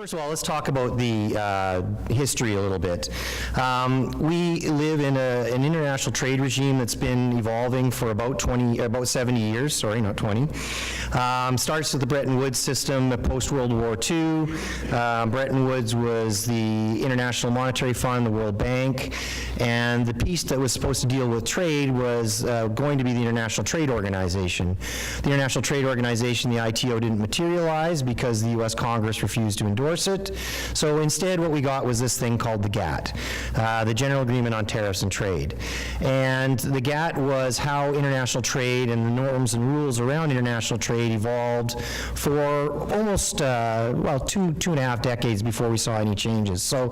First of all, let's talk about the history a little bit. We live in an international trade regime that's been evolving for about 70 years, sorry, not 20. Starts with the Bretton Woods system post-World War II. Bretton Woods was the International Monetary Fund, the World Bank, and the piece that was supposed to deal with trade was going to be the International Trade Organization. The International Trade Organization, the ITO, didn't materialize because the U.S. Congress refused to endorse it. So instead what we got was this thing called the GATT, the General Agreement on Tariffs and Trade. And the GATT was how international trade and the norms and rules around international trade evolved for almost, two and a half decades before we saw any changes. So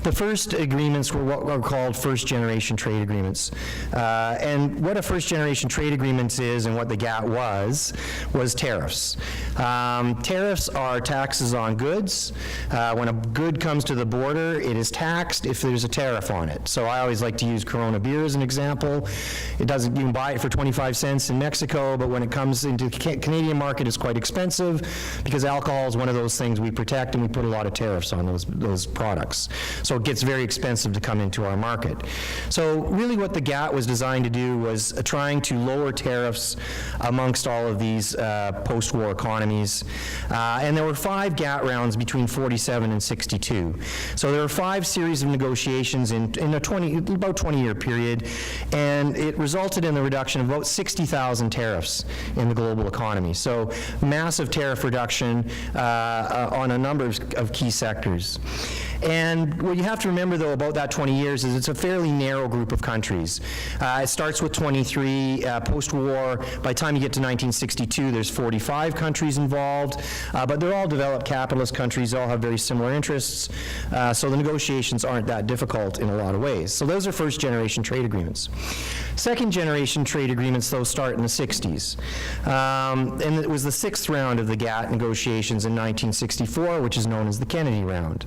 the first agreements were what are called first generation trade agreements. And what a first generation trade agreement is and what the GATT was tariffs. Tariffs are taxes on goods. When a good comes to the border, it is taxed if there's a tariff on it. So I always like to use Corona beer as an example. You can buy it for 25 cents in Mexico, but when it comes into the Canadian market, it's quite expensive because alcohol is one of those things we protect, and we put a lot of tariffs on those products. So it gets very expensive to come into our market. So really what the GATT was designed to do was trying to lower tariffs amongst all of these post-war economies. And there were 5 GATT rounds between 47 and 62. So there were 5 series of negotiations in about 20-year period, and it resulted in the reduction of about 60,000 tariffs in the global economy. So massive tariff reduction on a number of key sectors. And what you have to remember, though, about that 20 years is it's a fairly narrow group of countries. It starts with 23. Post-war, by the time you get to 1962, there's 45 countries involved, but they're all developed capitalist countries, all have very similar interests, so the negotiations aren't that difficult in a lot of ways. So those are first-generation trade agreements. Second-generation trade agreements, though, start in the 60s. And it was the 6th round of the GATT negotiations in 1964, which is known as the Kennedy Round.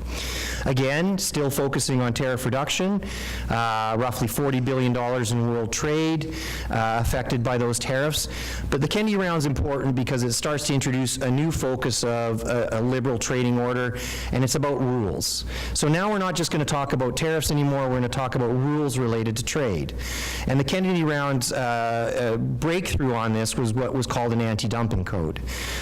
Again, still focusing on tariff reduction, roughly $40 billion in world trade affected by those tariffs. But the Kennedy Round is important because it starts to introduce a new focus of a liberal trading order, and it's about rules. So now we're not just going to talk about tariffs anymore, we're going to talk about rules related to trade. And the Kennedy Round's breakthrough on this was what was called an anti-dumping code.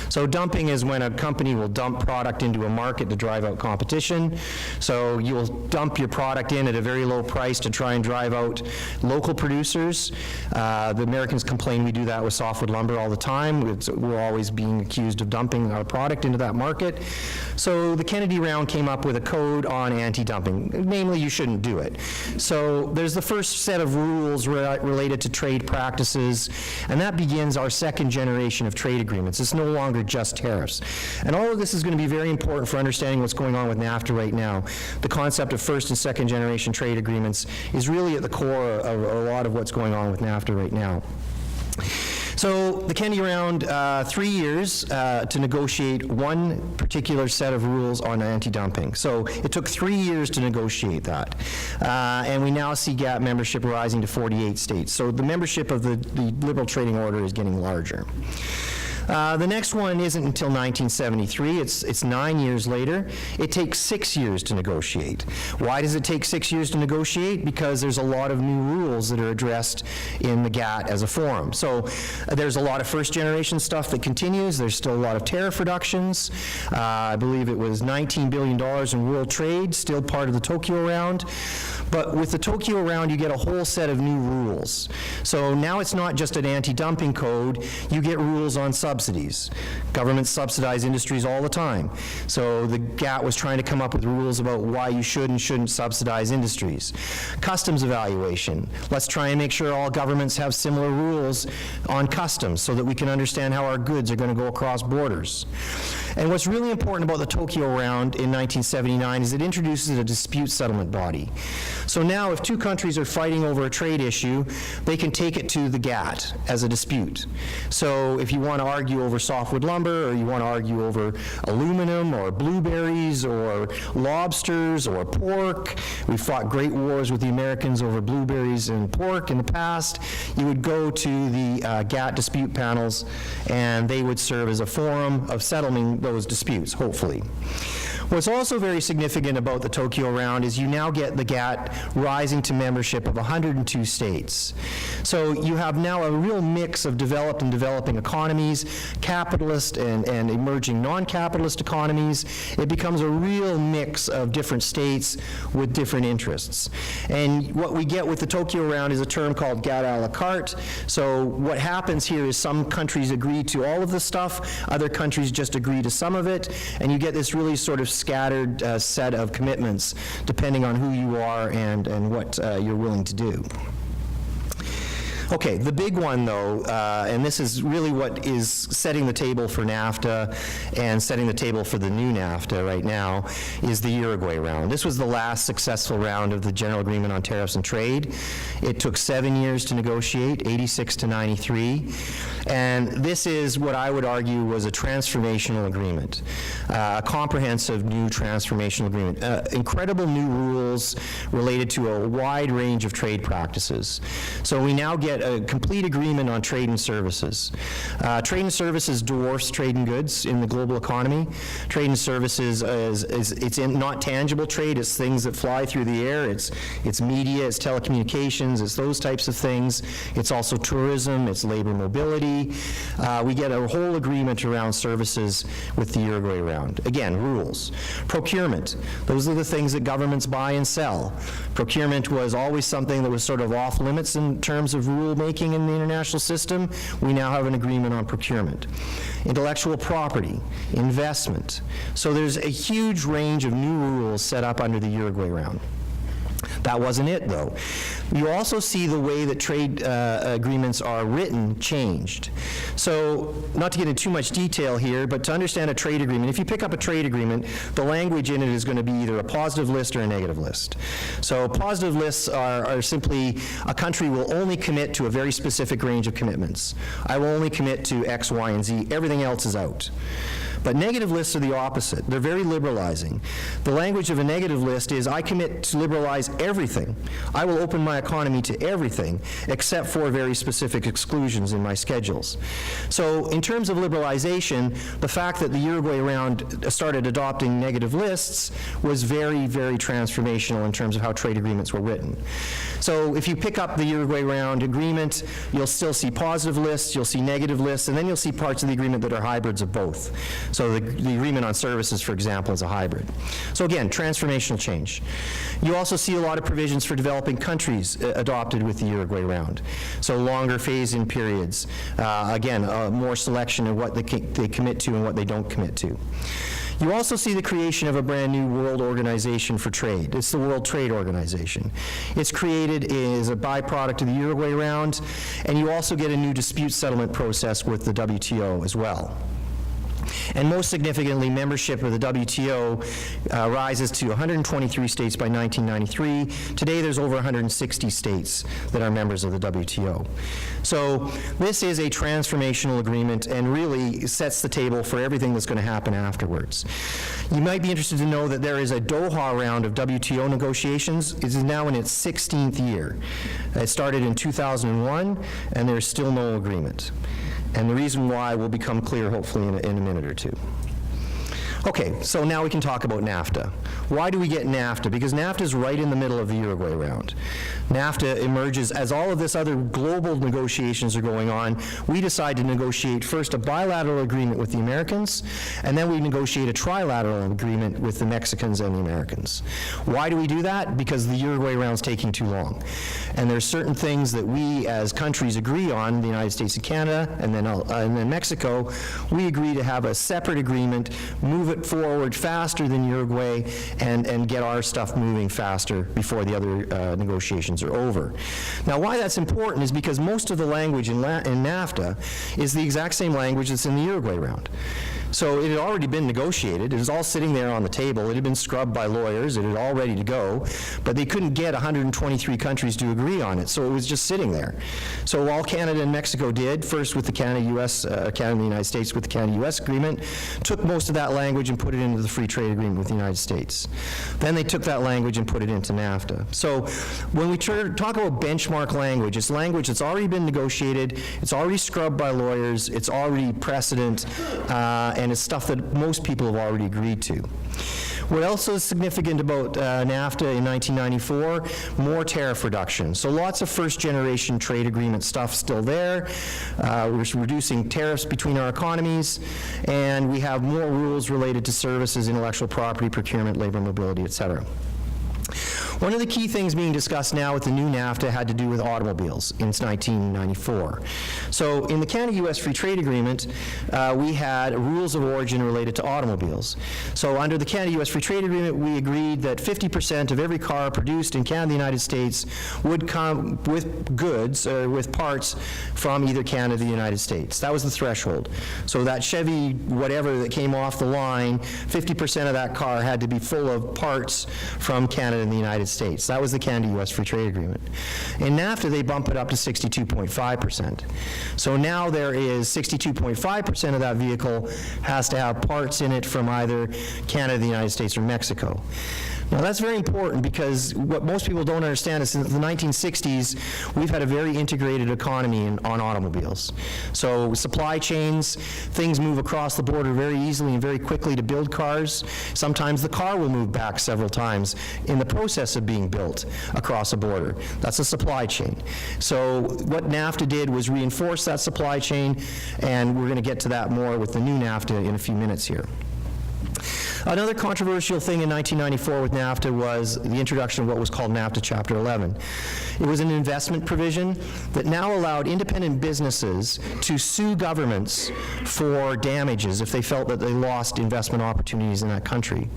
So dumping is when a company will dump product into a market to drive out competition. So you will dump your product in at a very low price to try and drive out local producers. The Americans complain we do that with softwood lumber all the time. We're always being accused of dumping our product into that market. So the Kennedy Round came up with a code on anti-dumping. Namely, you shouldn't do it. So there's the first set of rules related to trade practices, and that begins our second generation of trade agreements. It's no longer just tariffs. And all of this is going to be very important for understanding what's going on with NAFTA right now. The concept of first and second generation trade agreements is really at the core of a lot of what's going on with NAFTA right now. So the Kennedy Round, 3 years to negotiate one particular set of rules on anti-dumping. So it took 3 years to negotiate that. And we now see GATT membership rising to 48 states. So the membership of the liberal trading order is getting larger. The next one isn't until 1973. It's 9 years later. It takes 6 years to negotiate. Why does it take 6 years to negotiate? Because there's a lot of new rules that are addressed in the GATT as a forum. So there's a lot of first generation stuff that continues. There's still a lot of tariff reductions. I believe it was $19 billion in world trade, still part of the Tokyo Round. But with the Tokyo Round, you get a whole set of new rules. So now it's not just an anti-dumping code, you get rules on subsidies. Governments subsidize industries all the time. So the GATT was trying to come up with rules about why you should and shouldn't subsidize industries. Customs evaluation. Let's try and make sure all governments have similar rules on customs so that we can understand how our goods are going to go across borders. And what's really important about the Tokyo Round in 1979 is it introduces a dispute settlement body. So now if two countries are fighting over a trade issue, they can take it to the GATT as a dispute. So if you want to argue over softwood lumber, or you want to argue over aluminum or blueberries or lobsters or pork, we fought great wars with the Americans over blueberries and pork in the past, you would go to the GATT dispute panels, and they would serve as a forum of settling those disputes, hopefully. What's also very significant about the Tokyo Round is you now get the GATT rising to membership of 102 states. So you have now a real mix of developed and developing economies, capitalist and emerging non-capitalist economies. It becomes a real mix of different states with different interests. And what we get with the Tokyo Round is a term called GATT a la carte. So what happens here is some countries agree to all of the stuff, other countries just agree to some of it, and you get this really sort of scattered set of commitments depending on who you are and what you're willing to do. Okay, the big one though, and this is really what is setting the table for NAFTA and setting the table for the new NAFTA right now, is the Uruguay Round. This was the last successful round of the General Agreement on Tariffs and Trade. It took 7 years to negotiate, 86 to 93, and this is what I would argue was a transformational agreement, a comprehensive new transformational agreement, incredible new rules related to a wide range of trade practices. So we now get a complete agreement on trade and services. Trade and services dwarfs trade and goods in the global economy. Trade and services it's not tangible trade, it's things that fly through the air, it's media, it's telecommunications, it's those types of things. It's also tourism, it's labor mobility. We get a whole agreement around services with the Uruguay Round. Again, rules. Procurement, those are the things that governments buy and sell. Procurement was always something that was sort of off limits in terms of rule making in the international system. We now have an agreement on procurement. Intellectual property, investment. So there's a huge range of new rules set up under the Uruguay Round. That wasn't it, though. You also see the way that trade agreements are written changed. So, not to get into too much detail here, but to understand a trade agreement, if you pick up a trade agreement, the language in it is going to be either a positive list or a negative list. So, positive lists are simply a country will only commit to a very specific range of commitments. I will only commit to X, Y, and Z. Everything else is out. But negative lists are the opposite. They're very liberalizing. The language of a negative list is, I commit to liberalize everything. I will open my economy to everything except for very specific exclusions in my schedules. So in terms of liberalization, the fact that the Uruguay Round started adopting negative lists was very, very transformational in terms of how trade agreements were written. So if you pick up the Uruguay Round agreement, you'll still see positive lists, you'll see negative lists, and then you'll see parts of the agreement that are hybrids of both. So the agreement on services, for example, is a hybrid. So again, transformational change. You also see a lot of provisions for developing countries adopted with the Uruguay Round. So longer phase-in periods. Again, more selection of what they commit to and what they don't commit to. You also see the creation of a brand new world organization for trade. It's the World Trade Organization. It's created as a byproduct of the Uruguay Round, and you also get a new dispute settlement process with the WTO as well. And most significantly, membership of the WTO rises to 123 states by 1993. Today, there's over 160 states that are members of the WTO. So this is a transformational agreement and really sets the table for everything that's going to happen afterwards. You might be interested to know that there is a Doha round of WTO negotiations. It is now in its 16th year. It started in 2001, and there's still no agreement. And the reason why will become clear, hopefully, in a minute or two. Okay, so now we can talk about NAFTA. Why do we get NAFTA? Because NAFTA is right in the middle of the Uruguay Round. NAFTA emerges as all of this other global negotiations are going on. We decide to negotiate first a bilateral agreement with the Americans, and then we negotiate a trilateral agreement with the Mexicans and the Americans. Why do we do that? Because the Uruguay Round is taking too long. And there's certain things that we as countries agree on, the United States and Canada, and then Mexico. We agree to have a separate agreement, move it forward faster than Uruguay, and get our stuff moving faster before the other negotiations are over. Now, why that's important is because most of the language in NAFTA is the exact same language that's in the Uruguay Round. So it had already been negotiated. It was all sitting there on the table. It had been scrubbed by lawyers. It was all ready to go. But they couldn't get 123 countries to agree on it, so it was just sitting there. So all Canada and Mexico did, first with the Canada and the United States with the Canada-US agreement, took most of that language and put it into the free trade agreement with the United States. Then they took that language and put it into NAFTA. So when we talk about benchmark language, it's language that's already been negotiated, it's already scrubbed by lawyers, it's already precedent, and it's stuff that most people have already agreed to. What else is significant about NAFTA in 1994? More tariff reduction. So lots of first-generation trade agreement stuff still there. We're reducing tariffs between our economies, and we have more rules related to services, intellectual property, procurement, labor mobility, et cetera. One of the key things being discussed now with the new NAFTA had to do with automobiles in 1994. So in the Canada-U.S. Free Trade Agreement, we had rules of origin related to automobiles. So under the Canada-U.S. Free Trade Agreement, we agreed that 50% of every car produced in Canada and the United States would come with goods, or with parts from either Canada or the United States. That was the threshold. So that Chevy whatever that came off the line, 50% of that car had to be full of parts from Canada and the United States. That was the Canada-U.S. Free Trade Agreement. In NAFTA, they bump it up to 62.5%. So now there is 62.5% of that vehicle has to have parts in it from either Canada, the United States, or Mexico. Now that's very important because what most people don't understand is since the 1960s, we've had a very integrated economy on automobiles. So supply chains, things move across the border very easily and very quickly to build cars. Sometimes the car will move back several times in the process of being built across a border. That's a supply chain. So what NAFTA did was reinforce that supply chain, and we're going to get to that more with the new NAFTA in a few minutes here. Another controversial thing in 1994 with NAFTA was the introduction of what was called NAFTA Chapter 11. It was an investment provision that now allowed independent businesses to sue governments for damages if they felt that they lost investment opportunities in that country.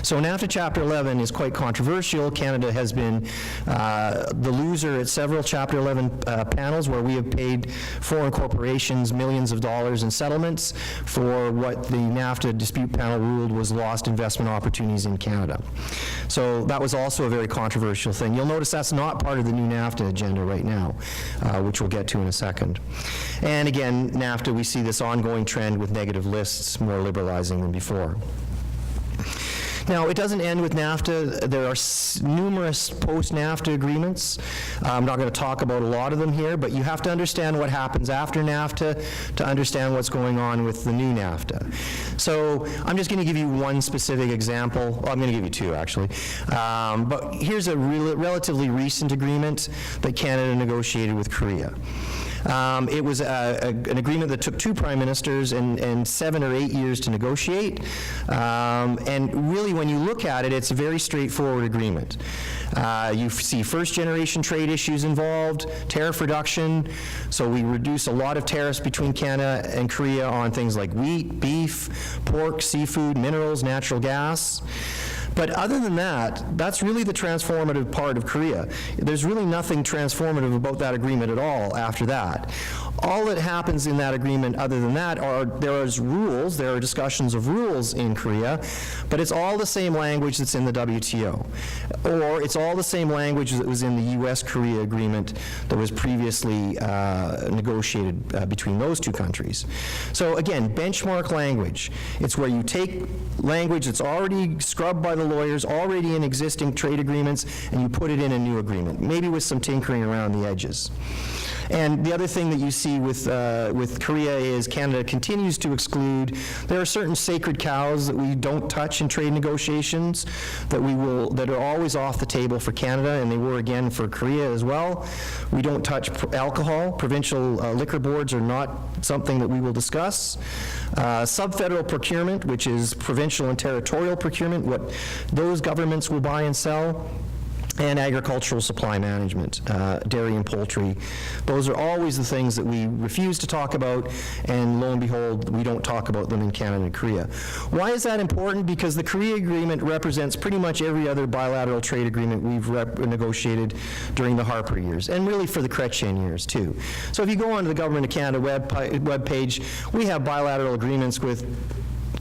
So NAFTA Chapter 11 is quite controversial. Canada has been the loser at several Chapter 11 panels where we have paid foreign corporations millions of dollars in settlements for what the NAFTA dispute panel ruled was lost investment opportunities in Canada. So that was also a very controversial thing. You'll notice that's not part of the new NAFTA agenda right now, which we'll get to in a second. And again, NAFTA, we see this ongoing trend with negative lists, more liberalizing than before. Now, it doesn't end with NAFTA. There are numerous post-NAFTA agreements. I'm not going to talk about a lot of them here, but you have to understand what happens after NAFTA to understand what's going on with the new NAFTA. So I'm just going to give you one specific example. Well, I'm going to give you two, actually. But here's a relatively recent agreement that Canada negotiated with Korea. It was an agreement that took two prime ministers and 7 or 8 years to negotiate. And really, when you look at it, it's a very straightforward agreement. You see first-generation trade issues involved, tariff reduction. So we reduce a lot of tariffs between Canada and Korea on things like wheat, beef, pork, seafood, minerals, natural gas. But other than that, that's really the transformative part of Korea. There's really nothing transformative about that agreement at all after that. All that happens in that agreement other than that are there are discussions of rules in Korea, but it's all the same language that's in the WTO. Or it's all the same language that was in the U.S.-Korea agreement that was previously negotiated between those two countries. So again, benchmark language. It's where you take language that's already scrubbed by the lawyers, already in existing trade agreements, and you put it in a new agreement, maybe with some tinkering around the edges. And the other thing that you see with Korea is Canada continues to exclude. There are certain sacred cows that we don't touch in trade negotiations that are always off the table for Canada, and they were again for Korea as well. We don't touch alcohol. Provincial liquor boards are not something that we will discuss. Subfederal procurement, which is provincial and territorial procurement, what those governments will buy and sell. And agricultural supply management, dairy and poultry. Those are always the things that we refuse to talk about, and lo and behold, we don't talk about them in Canada and Korea. Why is that important? Because the Korea Agreement represents pretty much every other bilateral trade agreement we've negotiated during the Harper years, and really for the Chrétien years, too. So if you go onto the Government of Canada webpage, we have bilateral agreements with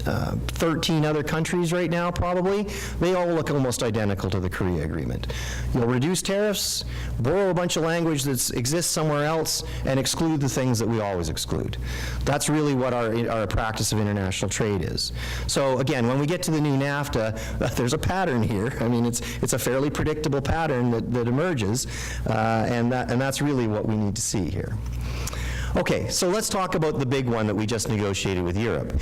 13 other countries right now, probably. They all look almost identical to the Korea Agreement. You'll reduce tariffs, borrow a bunch of language that exists somewhere else, and exclude the things that we always exclude. That's really what our practice of international trade is. So again, when we get to the new NAFTA, there's a pattern here. I mean, it's a fairly predictable pattern that emerges, and that's really what we need to see here. Okay, so let's talk about the big one that we just negotiated with Europe,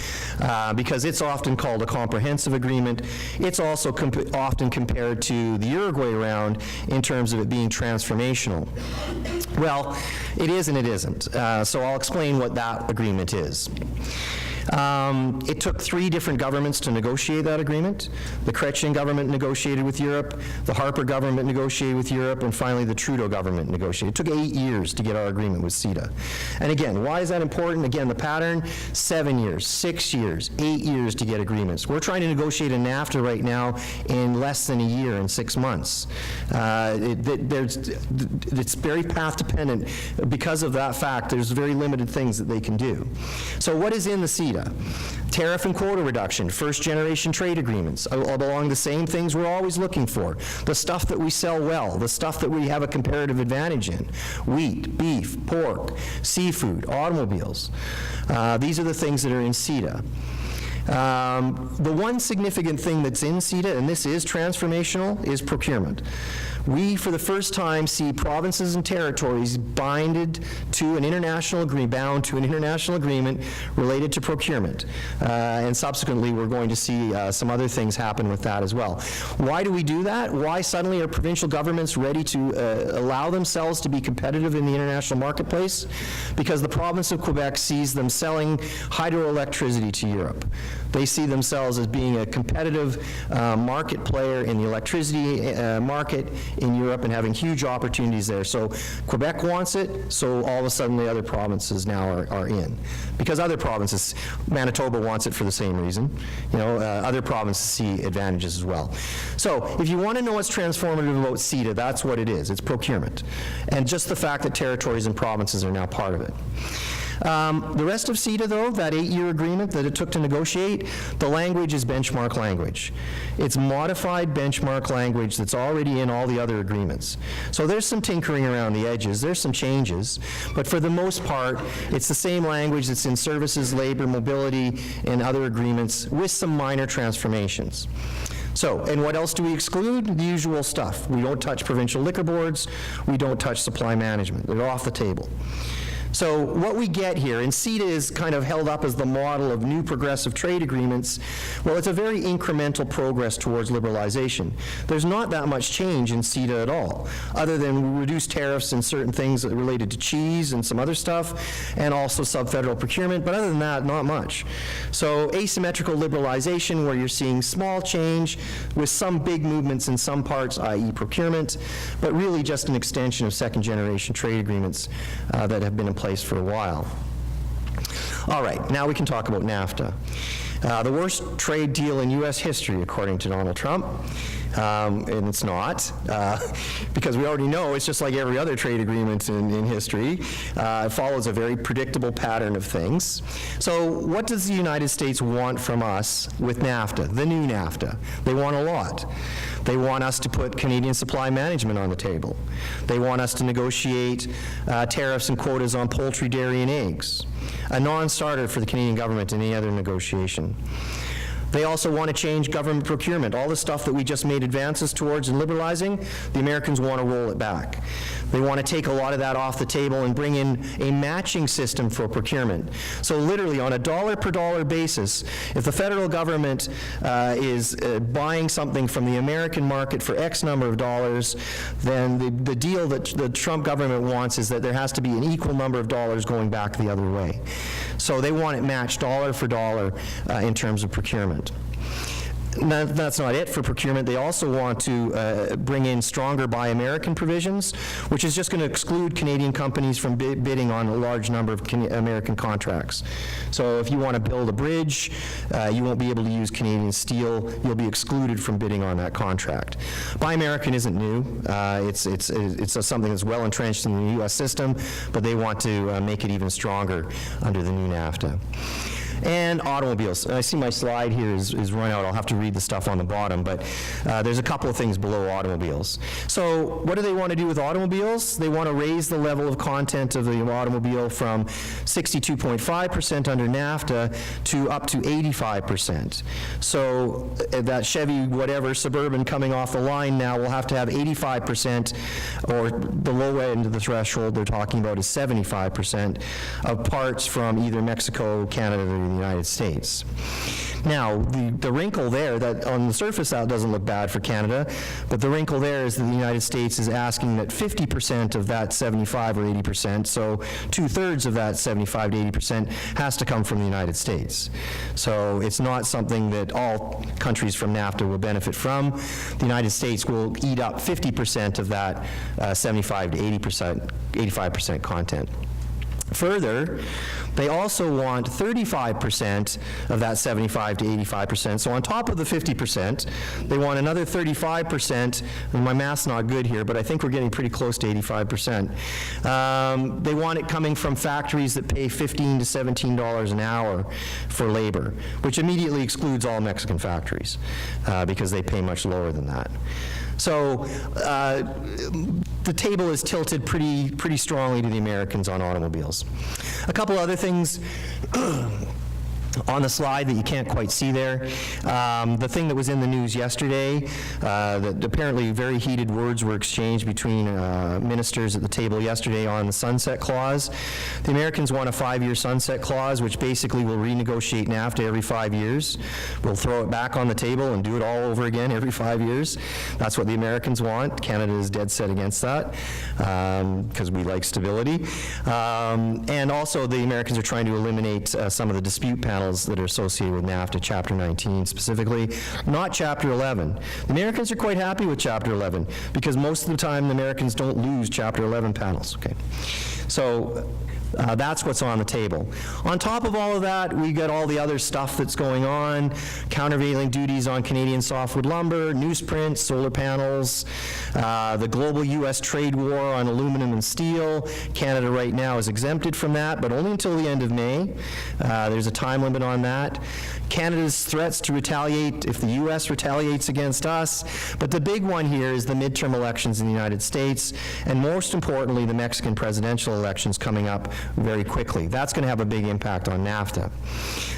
because it's often called a comprehensive agreement. It's also often compared to the Uruguay Round in terms of it being transformational. Well, it is and it isn't. So I'll explain what that agreement is. It took 3 different governments to negotiate that agreement. The Chrétien government negotiated with Europe, the Harper government negotiated with Europe, and finally the Trudeau government negotiated. It took 8 years to get our agreement with CETA. And again, why is that important? Again, the pattern, 7 years, 6 years, 8 years to get agreements. We're trying to negotiate a NAFTA right now in less than a year, in 6 months. It's very path dependent. Because of that fact, there's very limited things that they can do. So what is in the CETA? Tariff and quota reduction, first-generation trade agreements, along the same things we're always looking for. The stuff that we sell well, the stuff that we have a comparative advantage in. Wheat, beef, pork, seafood, automobiles. These are the things that are in CETA. The one significant thing that's in CETA, and this is transformational, is procurement. We, for the first time, see provinces and territories bound to an international agreement related to procurement. And subsequently, we're going to see some other things happen with that as well. Why do we do that? Why suddenly are provincial governments ready to allow themselves to be competitive in the international marketplace? Because the province of Quebec sees them selling hydroelectricity to Europe. They see themselves as being a competitive market player in the electricity market in Europe and having huge opportunities there. So Quebec wants it, so all of a sudden the other provinces now are in. Because other provinces, Manitoba wants it for the same reason. You know, other provinces see advantages as well. So if you want to know what's transformative about CETA, that's what it is. It's procurement. And just the fact that territories and provinces are now part of it. The rest of CETA, though, that 8-year agreement that it took to negotiate, the language is benchmark language. It's modified benchmark language that's already in all the other agreements. So there's some tinkering around the edges, there's some changes, but for the most part, it's the same language that's in services, labor, mobility, and other agreements with some minor transformations. So, and what else do we exclude? The usual stuff. We don't touch provincial liquor boards, we don't touch supply management. They're off the table. So what we get here, and CETA is kind of held up as the model of new progressive trade agreements. Well, it's a very incremental progress towards liberalization. There's not that much change in CETA at all, other than reduced tariffs and certain things related to cheese and some other stuff, and also sub-federal procurement, but other than that, not much. So asymmetrical liberalization, where you're seeing small change with some big movements in some parts, i.e. procurement, but really just an extension of second-generation trade agreements that have been in place for a while. All right, now we can talk about NAFTA. The worst trade deal in U.S. history, according to Donald Trump. And it's not, because we already know it's just like every other trade agreement in history. It follows a very predictable pattern of things. So what does the United States want from us with NAFTA, the new NAFTA? They want a lot. They want us to put Canadian supply management on the table. They want us to negotiate tariffs and quotas on poultry, dairy, and eggs, a non-starter for the Canadian government in any other negotiation. They also want to change government procurement. All the stuff that we just made advances towards in liberalizing, the Americans want to roll it back. They want to take a lot of that off the table and bring in a matching system for procurement. So literally, on a dollar-per-dollar basis, if the federal government is buying something from the American market for X number of dollars, then the deal that the Trump government wants is that there has to be an equal number of dollars going back the other way. So they want it matched dollar for dollar in terms of procurement. That's not it for procurement. They also want to bring in stronger Buy American provisions, which is just going to exclude Canadian companies from bidding on a large number of American contracts. So if you want to build a bridge, you won't be able to use Canadian steel. You'll be excluded from bidding on that contract. Buy American isn't new. It's something that's well entrenched in the U.S. system, but they want to make it even stronger under the new NAFTA. and automobiles. I see my slide here is run out. I'll have to read the stuff on the bottom, but there's a couple of things below automobiles. So what do they want to do with automobiles? They want to raise the level of content of the automobile from 62.5% under NAFTA to up to 85%. So that Chevy whatever Suburban coming off the line now will have to have 85%, or the low end of the threshold they're talking about is 75% of parts from either Mexico, Canada, or the United States. Now, the wrinkle there, that on the surface that doesn't look bad for Canada, but the wrinkle there is that the United States is asking that 50% of that 75 or 80%, so 2/3 of that 75 to 80% has to come from the United States. So it's not something that all countries from NAFTA will benefit from. The United States will eat up 50% of that 75 to 80%, 85% content. Further, they also want 35% of that 75 to 85%. So on top of the 50%, they want another 35%, and my math's not good here, but I think we're getting pretty close to 85%. They want it coming from factories that pay $15 to $17 an hour for labor, which immediately excludes all Mexican factories, because they pay much lower than that. So the table is tilted pretty strongly to the Americans on automobiles. A couple other things on the slide that you can't quite see there. The thing that was in the news yesterday, that apparently very heated words were exchanged between ministers at the table yesterday on the sunset clause. The Americans want a 5-year sunset clause, which basically will renegotiate NAFTA every 5 years. We'll throw it back on the table and do it all over again every 5 years. That's what the Americans want. Canada is dead set against that, because we like stability. And also the Americans are trying to eliminate some of the dispute panels that are associated with NAFTA, Chapter 19 specifically, not Chapter 11. The Americans are quite happy with Chapter 11, because most of the time the Americans don't lose Chapter 11 panels. Okay, so that's what's on the table. On top of all of that, we got all the other stuff that's going on: countervailing duties on Canadian softwood lumber, newsprint, solar panels, the global U.S. trade war on aluminum and steel. Canada right now is exempted from that, but only until the end of May. There's a time limit on that. Canada's threats to retaliate if the U.S. retaliates against us. But the big one here is the midterm elections in the United States, and most importantly, the Mexican presidential elections coming up very quickly. That's going to have a big impact on NAFTA.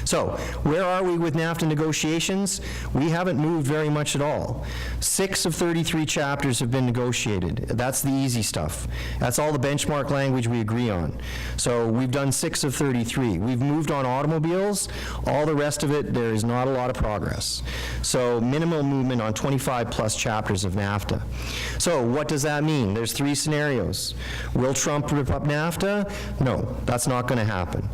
So, where are we with NAFTA negotiations? We haven't moved very much at all. 6 of 33 chapters have been negotiated. That's the easy stuff. That's all the benchmark language we agree on. So we've done 6 of 33. We've moved on automobiles. All the rest of it, there is not a lot of progress. So minimal movement on 25 plus chapters of NAFTA. So what does that mean? There's 3 scenarios. Will Trump rip up NAFTA? No, that's not going to happen.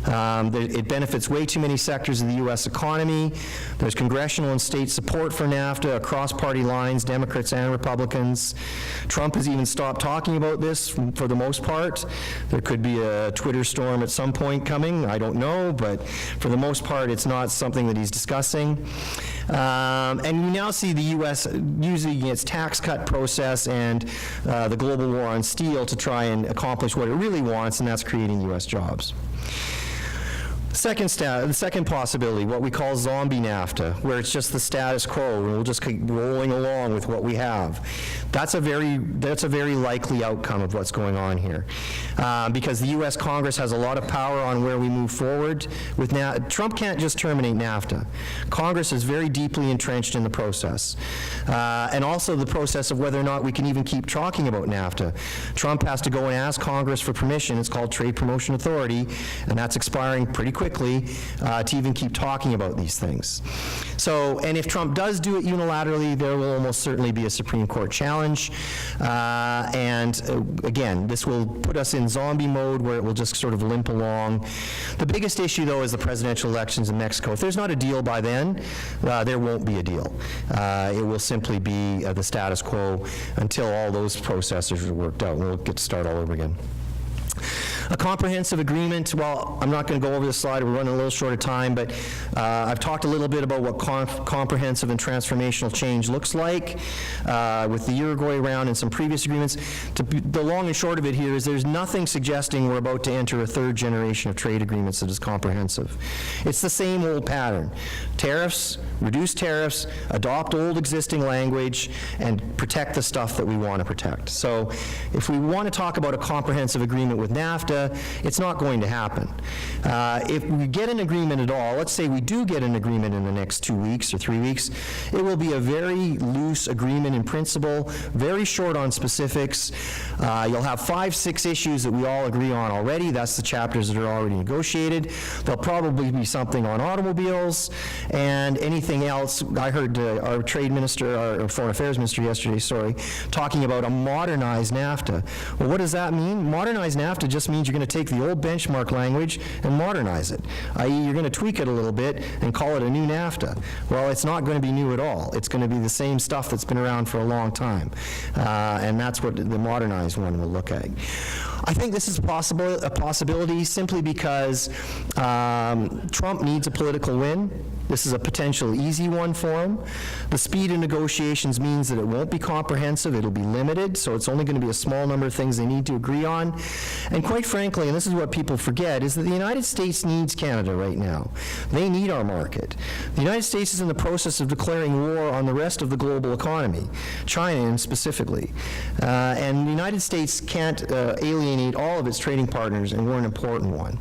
It benefits way too many sectors of the U.S. economy. There's congressional and state support for NAFTA across party lines, Democrats and Republicans. Trump has even stopped talking about this for the most part. There could be a Twitter storm at some point coming, I don't know, but for the most part it's not something that he's discussing. And we now see the U.S. using its tax cut process and the global war on steel to try and accomplish what it really wants, and that's creating U.S. jobs. The second possibility, what we call zombie NAFTA, where it's just the status quo and we'll just keep rolling along with what we have. That's a very likely outcome of what's going on here, because the U.S. Congress has a lot of power on where we move forward with NAFTA. Trump can't just terminate NAFTA. Congress is very deeply entrenched in the process, and also the process of whether or not we can even keep talking about NAFTA. Trump has to go and ask Congress for permission. It's called Trade Promotion Authority, and that's expiring pretty quickly to even keep talking about these things. So, and if Trump does do it unilaterally, there will almost certainly be a Supreme Court challenge. Again, this will put us in zombie mode where it will just sort of limp along. The biggest issue, though, is the presidential elections in Mexico. If there's not a deal by then, there won't be a deal. It will simply be the status quo until all those processes are worked out, and we'll get to start all over again. A comprehensive agreement, well, I'm not going to go over this slide, we're running a little short of time, but I've talked a little bit about what comprehensive and transformational change looks like with the Uruguay Round and some previous agreements. The long and short of it here is there's nothing suggesting we're about to enter a third generation of trade agreements that is comprehensive. It's the same old pattern. Tariffs, reduce tariffs, adopt old existing language, and protect the stuff that we want to protect. So if we want to talk about a comprehensive agreement with NAFTA, it's not going to happen. If we get an agreement at all, let's say we do get an agreement in the next 2 weeks or 3 weeks, it will be a very loose agreement in principle, very short on specifics. You'll have 5, 6 issues that we all agree on already. That's the chapters that are already negotiated. There'll probably be something on automobiles and anything else. I heard our trade minister, our foreign affairs minister yesterday, talking about a modernized NAFTA. Well, what does that mean? Modernized NAFTA just means you're going to take the old benchmark language and modernize it, i.e. you're going to tweak it a little bit and call it a new NAFTA. Well, it's not going to be new at all. It's going to be the same stuff that's been around for a long time, and that's what the modernized one will look at. I think this is a possibility simply because Trump needs a political win. This is a potential easy one for him. The speed of negotiations means that it won't be comprehensive, it'll be limited, so it's only going to be a small number of things they need to agree on. And quite frankly, and this is what people forget, is that the United States needs Canada right now. They need our market. The United States is in the process of declaring war on the rest of the global economy, China specifically. And the United States can't alienate all of its trading partners, and we're an important one.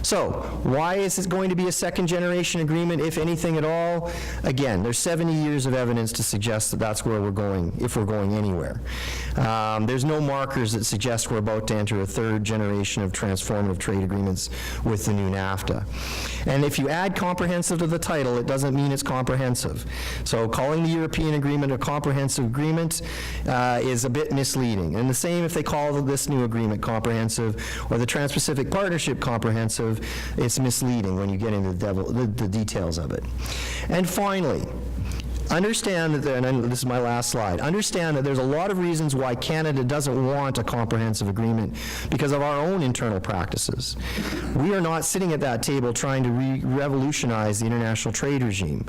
So, why is this going to be a second generation agreement, if anything at all? Again, there's 70 years of evidence to suggest that that's where we're going, if we're going anywhere. There's no markers that suggest we're about to enter a third generation of transformative trade agreements with the new NAFTA. And if you add comprehensive to the title, it doesn't mean it's comprehensive. So calling the European agreement a comprehensive agreement is a bit misleading. And the same if they call this new agreement comprehensive or the Trans-Pacific Partnership comprehensive, it's misleading when you get into the details of it. And finally, understand that, and this is my last slide, understand that there's a lot of reasons why Canada doesn't want a comprehensive agreement because of our own internal practices. We are not sitting at that table trying to revolutionize the international trade regime.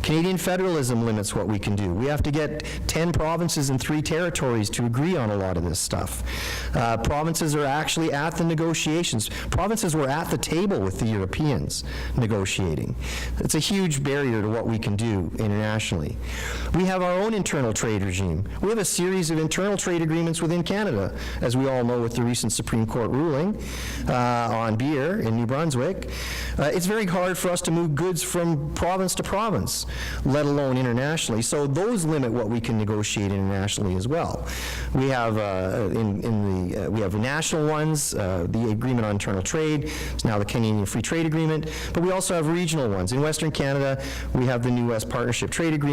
Canadian federalism limits what we can do. We have to get 10 provinces and 3 territories to agree on a lot of this stuff. Provinces are actually at the negotiations. Provinces were at the table with the Europeans negotiating. It's a huge barrier to what we can do internationally. We have our own internal trade regime. We have a series of internal trade agreements within Canada, as we all know with the recent Supreme Court ruling on beer in New Brunswick. It's very hard for us to move goods from province to province, let alone internationally. So those limit what we can negotiate internationally as well. We have we have national ones, the Agreement on Internal Trade. It's now the Canadian Free Trade Agreement, but we also have regional ones. In Western Canada, we have the new West Partnership Trade Agreement,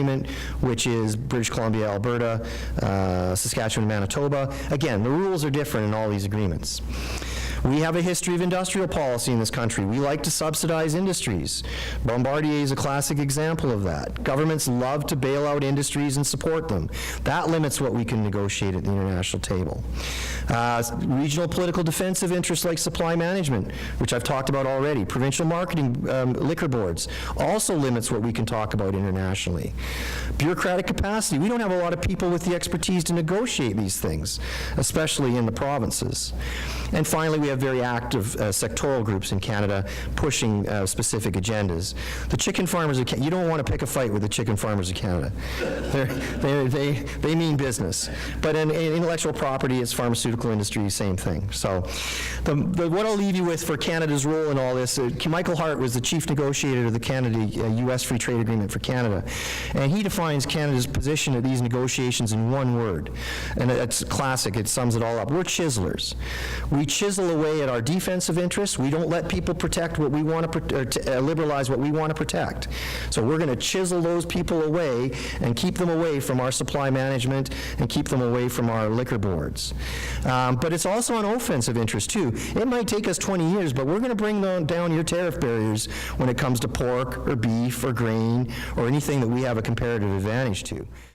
which is British Columbia, Alberta, Saskatchewan, Manitoba. Again, the rules are different in all these agreements. We have a history of industrial policy in this country. We like to subsidize industries. Bombardier is a classic example of that. Governments love to bail out industries and support them. That limits what we can negotiate at the international table. Regional political defensive interests like supply management, which I've talked about already, provincial marketing liquor boards, also limits what we can talk about internationally. Bureaucratic capacity. We don't have a lot of people with the expertise to negotiate these things, especially in the provinces. And finally, we have very active sectoral groups in Canada pushing specific agendas. The chicken farmers of Canada, you don't want to pick a fight with the chicken farmers of Canada. They mean business. But in intellectual property, it's pharmaceutical industry, same thing. So what I'll leave you with for Canada's role in all this, Michael Hart was the chief negotiator of the Canada-U.S. Free Trade Agreement for Canada. And he defines Canada's position at these negotiations in one word. And it's classic, it sums it all up. We're chiselers. We chisel away at our defensive interests. We don't let people protect what we want to, liberalize what we want to protect. So we're going to chisel those people away and keep them away from our supply management and keep them away from our liquor boards. But it's also an offensive interest too. It might take us 20 years, but we're going to bring down your tariff barriers when it comes to pork or beef or grain or anything that we have a comparative advantage to.